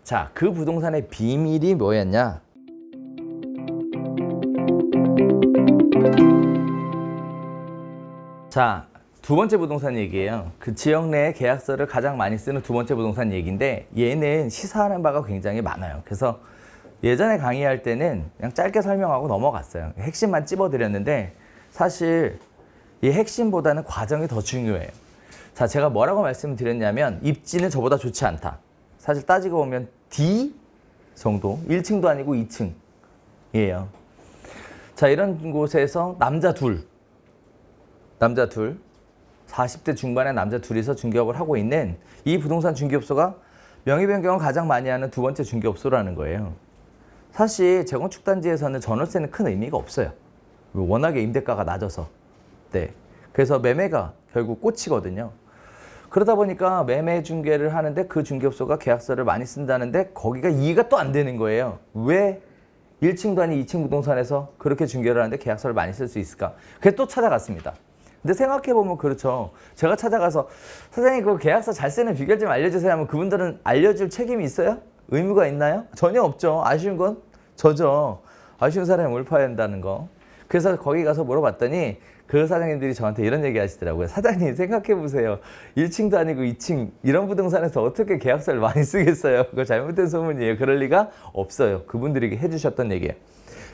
자, 그 부동산의 비밀이 뭐였냐? 자, 두 번째 부동산 얘기예요. 그 지역 내에 계약서를 가장 많이 쓰는 두 번째 부동산 얘기인데 얘는 시사하는 바가 굉장히 많아요. 그래서 예전에 강의할 때는 그냥 짧게 설명하고 넘어갔어요. 핵심만 찝어드렸는데 사실 이 핵심보다는 과정이 더 중요해요. 자, 제가 뭐라고 말씀을 드렸냐면 입지는 저보다 좋지 않다. 사실 따지고 보면 D 정도, 1층도 아니고 2층이에요. 자, 이런 곳에서 남자 둘, 40대 중반의 남자 둘이서 중개업을 하고 있는 이 부동산 중개업소가 명의 변경을 가장 많이 하는 두 번째 중개업소라는 거예요. 사실 재건축 단지에서는 전월세는 큰 의미가 없어요. 워낙에 임대가가 낮아서. 네. 그래서 매매가 결국 꽂히거든요. 그러다 보니까 매매 중개를 하는데 그 중개업소가 계약서를 많이 쓴다는데 거기가 이해가 또 안 되는 거예요. 왜 1층도 아닌 2층 부동산에서 그렇게 중개를 하는데 계약서를 많이 쓸 수 있을까? 그래서 또 찾아갔습니다. 근데 생각해보면 그렇죠. 제가 찾아가서 사장님 그 계약서 잘 쓰는 비결 좀 알려주세요 하면 그분들은 알려줄 책임이 있어요? 의무가 있나요? 전혀 없죠. 아쉬운 건 저죠. 아쉬운 사람이 몰파해야 한다는 거. 그래서 거기 가서 물어봤더니 그 사장님들이 저한테 이런 얘기 하시더라고요. 사장님 생각해보세요. 1층도 아니고 2층 이런 부동산에서 어떻게 계약서를 많이 쓰겠어요? 그거 잘못된 소문이에요. 그럴 리가 없어요. 그분들이 해주셨던 얘기예요.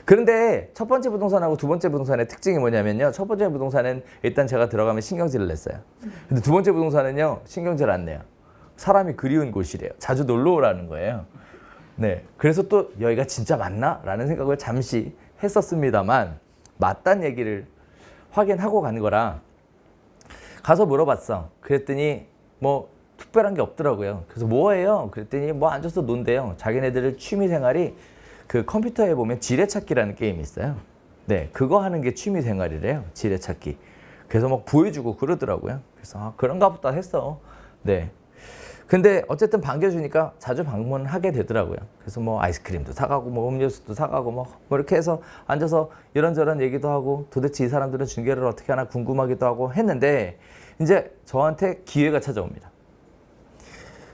그런데 첫 번째 부동산하고 두 번째 부동산의 특징이 뭐냐면요. 첫 번째 부동산은 일단 제가 들어가면 신경질을 냈어요. 근데 두 번째 부동산은요. 신경질을 안 내요. 사람이 그리운 곳이래요. 자주 놀러 오라는 거예요. 네, 그래서 또 여기가 진짜 맞나? 라는 생각을 잠시 했었습니다만 맞다는 얘기를 확인하고 가는 거라 가서 물어봤어. 그랬더니 뭐 특별한 게 없더라고요. 그래서 뭐예요? 그랬더니 뭐 앉아서 논대요. 자기네들 취미 생활이 그 컴퓨터에 보면 지뢰찾기라는 게임이 있어요. 네, 그거 하는 게 취미 생활이래요. 지뢰찾기. 그래서 막 보여주고 그러더라고요. 그래서 아, 그런가 보다 했어. 네. 근데 어쨌든 반겨주니까 자주 방문을 하게 되더라고요. 그래서 뭐 아이스크림도 사가고 뭐 음료수도 사가고 뭐 이렇게 해서 앉아서 이런저런 얘기도 하고 도대체 이 사람들은 중개를 어떻게 하나 궁금하기도 하고 했는데 이제 저한테 기회가 찾아옵니다.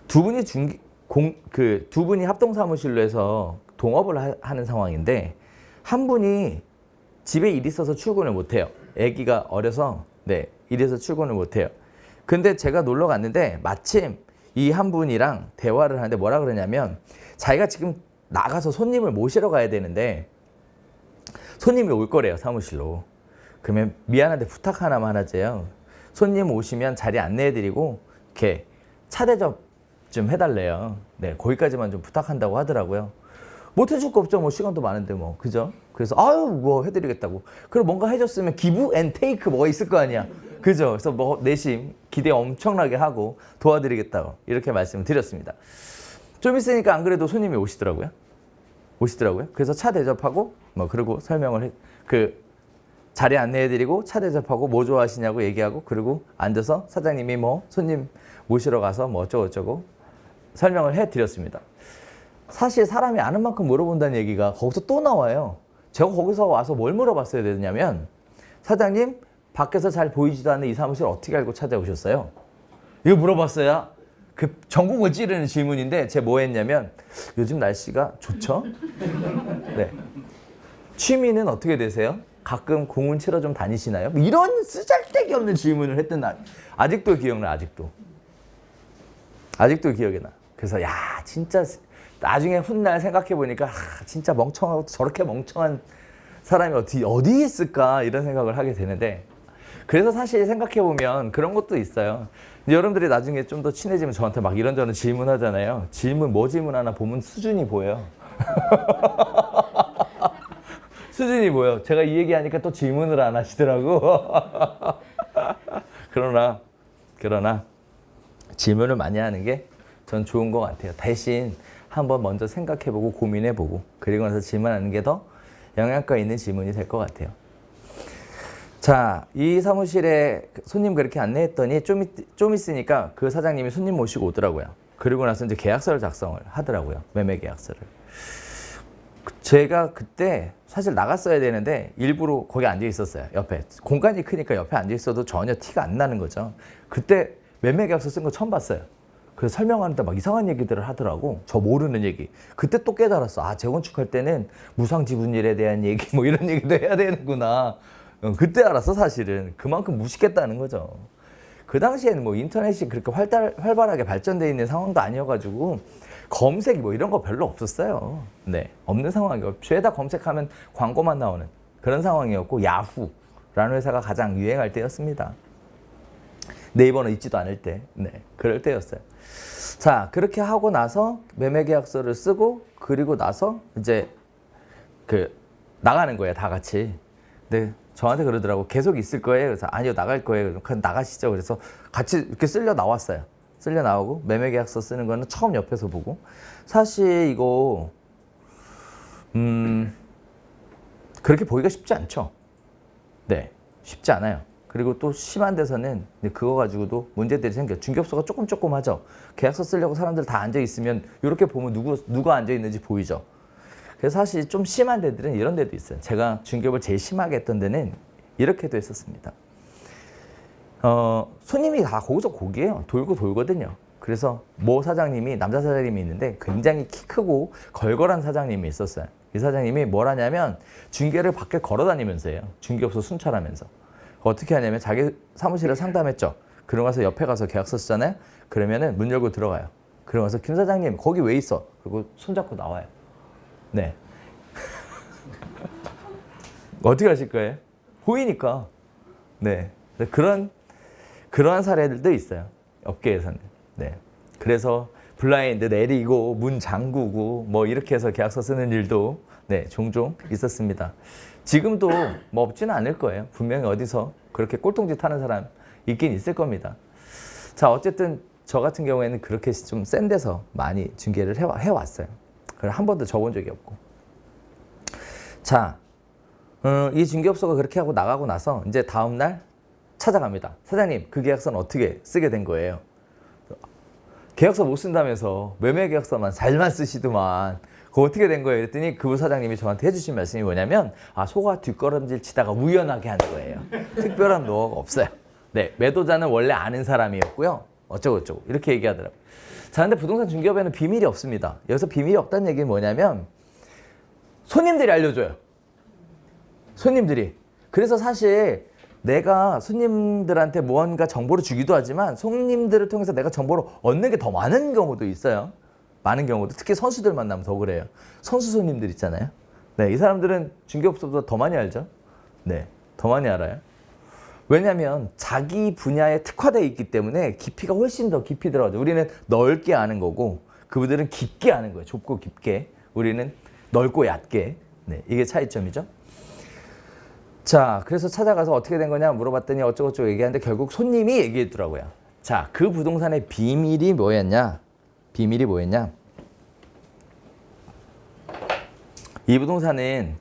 두 분이 합동사무실로 해서 동업을 하는 상황인데 한 분이 집에 일이 있어서 출근을 못해요. 아기가 어려서 네, 일해서 출근을 못해요. 근데 제가 놀러 갔는데 마침 이 한 분이랑 대화를 하는데 뭐라 그러냐면 자기가 지금 나가서 손님을 모시러 가야 되는데 손님이 올 거래요, 사무실로. 그러면 미안한데 부탁 하나만 하재요. 손님 오시면 자리 안내해드리고 이렇게 차 대접 좀 해달래요. 네, 거기까지만 좀 부탁한다고 하더라고요. 못 해줄 거 없죠. 뭐 시간도 많은데 뭐 그죠? 그래서 아유 뭐 해드리겠다고. 그럼 뭔가 해줬으면 기브 앤 테이크 뭐가 있을 거 아니야. 그죠? 그래서 뭐 내심 기대 엄청나게 하고 도와드리겠다고 이렇게 말씀을 드렸습니다. 좀 있으니까 안 그래도 손님이 오시더라고요. 그래서 차 대접하고 뭐 그리고 설명을 그 자리 안내해드리고 차 대접하고 뭐 좋아하시냐고 얘기하고 그리고 앉아서 사장님이 뭐 손님 모시러 가서 뭐 어쩌고저쩌고 설명을 해드렸습니다. 사실 사람이 아는 만큼 물어본다는 얘기가 거기서 또 나와요. 제가 거기서 와서 뭘 물어봤어야 되냐면 사장님 밖에서 잘 보이지도 않는 이 사무실 어떻게 알고 찾아오셨어요? 이거 물어봤어야 그 전국을 찌르는 질문인데 제가 뭐 했냐면 요즘 날씨가 좋죠? 네. 취미는 어떻게 되세요? 가끔 공원 치러 좀 다니시나요? 이런 쓰잘데기 없는 질문을 했던 날 아직도 기억나. 아직도 기억이 나. 그래서 야 진짜 나중에 훗날 생각해보니까 진짜 멍청하고 저렇게 멍청한 사람이 어디 있을까 이런 생각을 하게 되는데 그래서 사실 생각해보면 그런 것도 있어요. 여러분들이 나중에 좀 더 친해지면 저한테 막 이런저런 질문하잖아요. 뭐 질문하나 보면 수준이 보여요. 수준이 보여. 제가 이 얘기하니까 또 질문을 안 하시더라고. 그러나 질문을 많이 하는 게 전 좋은 것 같아요. 대신 한번 먼저 생각해보고 고민해보고 그리고 나서 질문하는 게 더 영양가 있는 질문이 될 것 같아요. 자, 이 사무실에 손님 그렇게 안내했더니 좀 있으니까 그 사장님이 손님 모시고 오더라고요. 그리고 나서 이제 계약서를 작성을 하더라고요. 매매 계약서를. 제가 그때 사실 나갔어야 되는데 일부러 거기 앉아 있었어요. 옆에. 공간이 크니까 옆에 앉아 있어도 전혀 티가 안 나는 거죠. 그때 매매 계약서 쓴 거 처음 봤어요. 그래서 설명하는데 막 이상한 얘기들을 하더라고. 저 모르는 얘기. 그때 또 깨달았어. 아, 재건축할 때는 무상지분율에 대한 얘기 뭐 이런 얘기도 해야 되는구나. 그때 알았어, 사실은. 그만큼 무식했다는 거죠. 그 당시에는 뭐 인터넷이 그렇게 활발하게 발전되어 있는 상황도 아니어가지고 검색이 뭐 이런 거 별로 없었어요. 네, 없는 상황이고 죄다 검색하면 광고만 나오는 그런 상황이었고, 야후라는 회사가 가장 유행할 때였습니다. 네이버는 있지도 않을 때, 네, 그럴 때였어요. 자, 그렇게 하고 나서 매매계약서를 쓰고, 그리고 나서 이제 나가는 거예요, 다 같이. 근데 저한테 그러더라고. 계속 있을 거예요. 그래서 아니요, 나갈 거예요. 그럼 나가시죠. 그래서 같이 이렇게 쓸려 나왔어요. 쓸려 나오고 매매계약서 쓰는 거는 처음 옆에서 보고. 사실 이거 그렇게 보기가 쉽지 않죠. 네, 쉽지 않아요. 그리고 또 심한 데서는 그거 가지고도 문제들이 생겨요. 중개업소가 조금 하죠. 계약서 쓰려고 사람들 다 앉아 있으면 이렇게 보면 누가 앉아 있는지 보이죠. 그래서 사실 좀 심한 데들은 이런 데도 있어요. 제가 중개업을 제일 심하게 했던 데는 이렇게도 했었습니다. 손님이 다 거기서 거기에요. 돌거든요. 그래서 모 사장님이, 남자 사장님이 있는데 굉장히 키 크고 걸걸한 사장님이 있었어요. 이 사장님이 뭘 하냐면 중개를 밖에 걸어 다니면서 해요. 중개업소 순찰하면서. 어떻게 하냐면 자기 사무실을 상담했죠. 그러고 가서 옆에 가서 계약서 쓰잖아요. 그러면은 문 열고 들어가요. 그러고 가서 김 사장님 거기 왜 있어? 그리고 손잡고 나와요. 네. 어떻게 하실 거예요? 보이니까. 네. 그러한 사례들도 있어요. 업계에서는. 네. 그래서 블라인드 내리고 문 잠그고 뭐 이렇게 해서 계약서 쓰는 일도 네, 종종 있었습니다. 지금도 뭐 없지는 않을 거예요. 분명히 어디서 그렇게 꼴통짓 하는 사람 있긴 있을 겁니다. 자, 어쨌든 저 같은 경우에는 그렇게 좀 센 데서 많이 중개를 해왔어요. 그걸 한 번도 져본 적이 없고. 자, 이 중개업소가 그렇게 하고 나가고 나서 이제 다음날 찾아갑니다. 사장님, 그 계약서는 어떻게 쓰게 된 거예요? 계약서 못 쓴다면서 매매계약서만 잘만 쓰시더만 그거 어떻게 된 거예요? 그랬더니 그 사장님이 저한테 해주신 말씀이 뭐냐면, 아, 소가 뒷걸음질 치다가 우연하게 하는 거예요. 특별한 노하우가 없어요. 네, 매도자는 원래 아는 사람이었고요. 어쩌고저쩌고 이렇게 얘기하더라고요. 자, 근데 부동산 중개업에는 비밀이 없습니다. 여기서 비밀이 없다는 얘기는 뭐냐면 손님들이 알려줘요. 손님들이. 그래서 사실 내가 손님들한테 무언가 정보를 주기도 하지만 손님들을 통해서 내가 정보를 얻는 게 더 많은 경우도 있어요. 많은 경우도. 특히 선수들 만나면 더 그래요. 선수 손님들 있잖아요. 네, 이 사람들은 중개업소보다 더 많이 알죠. 네, 더 많이 알아요. 왜냐하면 자기 분야에 특화되어 있기 때문에 깊이가 훨씬 더 깊이 들어가죠. 우리는 넓게 아는 거고 그분들은 깊게 아는 거예요. 좁고 깊게. 우리는 넓고 얕게. 네, 이게 차이점이죠. 자, 그래서 찾아가서 어떻게 된 거냐 물어봤더니 어쩌고저쩌고 얘기하는데 결국 손님이 얘기했더라고요. 자, 그 부동산의 비밀이 뭐였냐? 비밀이 뭐였냐? 이 부동산은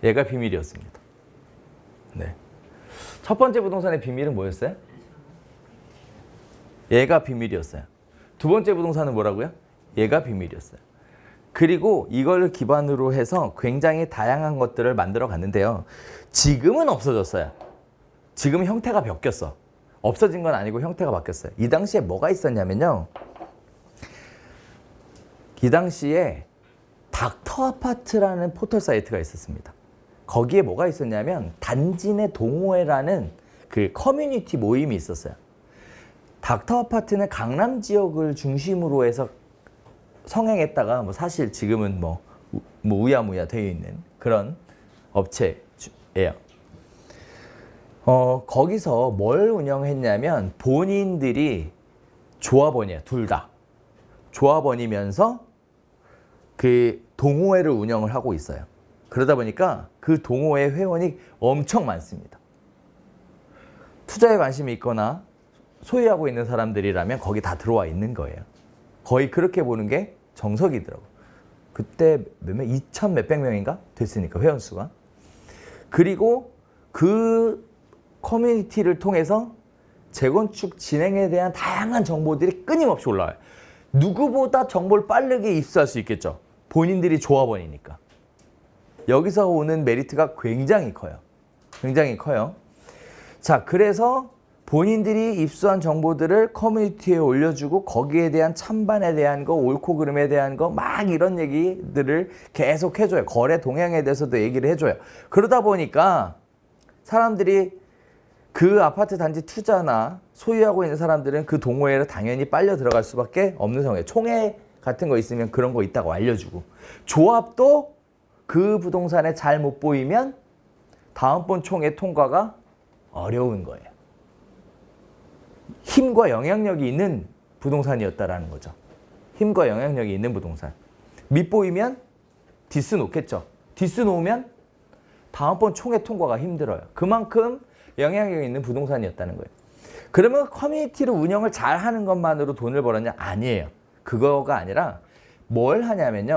얘가 비밀이었습니다. 네. 첫 번째 부동산의 비밀은 뭐였어요? 얘가 비밀이었어요. 두 번째 부동산은 뭐라고요? 얘가 비밀이었어요. 그리고 이걸 기반으로 해서 굉장히 다양한 것들을 만들어 갔는데요. 지금은 없어졌어요. 지금 형태가 바뀌었어. 없어진 건 아니고 형태가 바뀌었어요. 이 당시에 뭐가 있었냐면요. 이 당시에 닥터 아파트라는 포털 사이트가 있었습니다. 거기에 뭐가 있었냐면 단지 내 동호회라는 그 커뮤니티 모임이 있었어요. 닥터 아파트는 강남 지역을 중심으로 해서 성행했다가 뭐 사실 지금은 뭐 우야무야 되어 있는 그런 업체예요. 거기서 뭘 운영했냐면 본인들이 조합원이에요. 둘 다. 조합원이면서 그 동호회를 운영을 하고 있어요. 그러다 보니까 그 동호회 회원이 엄청 많습니다. 투자에 관심이 있거나 소유하고 있는 사람들이라면 거기 다 들어와 있는 거예요. 거의 그렇게 보는 게 정석이더라고요. 그때 2,000 몇백 명인가 됐으니까 회원 수가. 그리고 그 커뮤니티를 통해서 재건축 진행에 대한 다양한 정보들이 끊임없이 올라와요. 누구보다 정보를 빠르게 입수할 수 있겠죠. 본인들이 조합원이니까. 여기서 오는 메리트가 굉장히 커요. 굉장히 커요. 자, 그래서 본인들이 입수한 정보들을 커뮤니티에 올려주고 거기에 대한 찬반에 대한 거, 옳고 그름에 대한 거 막 이런 얘기들을 계속 해줘요. 거래 동향에 대해서도 얘기를 해줘요. 그러다 보니까 사람들이 그 아파트 단지 투자나 소유하고 있는 사람들은 그 동호회로 당연히 빨려 들어갈 수밖에 없는 상황이에요. 총회 같은 거 있으면 그런 거 있다고 알려주고, 조합도 그 부동산에 잘 못 보이면 다음번 총회 통과가 어려운 거예요. 힘과 영향력이 있는 부동산이었다라는 거죠. 힘과 영향력이 있는 부동산. 밑보이면 디스 놓겠죠. 디스 놓으면 다음번 총회 통과가 힘들어요. 그만큼 영향력이 있는 부동산이었다는 거예요. 그러면 커뮤니티를 운영을 잘 하는 것만으로 돈을 벌었냐? 아니에요. 그거가 아니라 뭘 하냐면요.